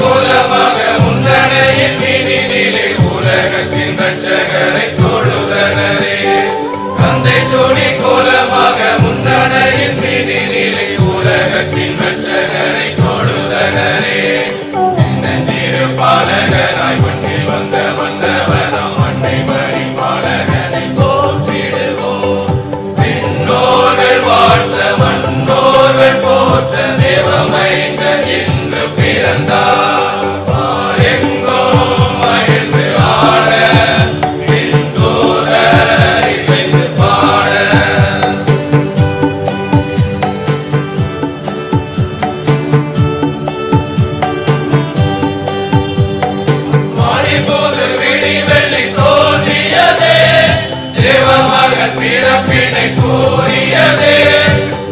கோலமாக முன்னணையின் மீதினிலே உலகத்தின் ரட்சகரை தொழுதனரே. கந்தை துணி கோலமாக முன்னணையின் மீதினிலே உலகத்தின் ரட்சகரை தொழுதனரே. சின்னஞ்சிறு பாலகனாய் மண்ணில் வந்த மன்னவனாம் மண்ணை மறி பாலகனை போற்றிடுவோம். விண்ணோர்கள் வாழ்த்த மன்னோர்கள் போற்ற தேவமைந்தன் என்று பிறந்தார். பாரெங்கும் மகிழ்ந்து ஆட விண்தூதர் இசைந்து பாட. மாறிப்போது விடி வெள்ளி தோன்றியதே, தேவமகன் பிறப்பினை கூறியதே.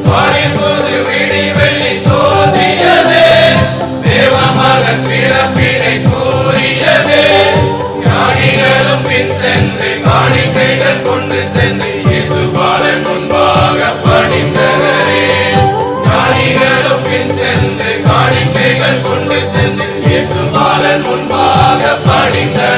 மாறிப்போது விடி வெள்ளி தோன்றியதே, தேவமகன் பிறப்பினை கூறியதே. ஞானிகளும் பின் சென்று காணிக்கைகள் கொண்டு சென்று இயேசுபாலன் முன்பாக பணிந்தனரே. ஞானிகளும் பின் சென்று காணிக்கைகள் கொண்டு சென்று இயேசுபாலன் முன்பாக பணிந்தனர்.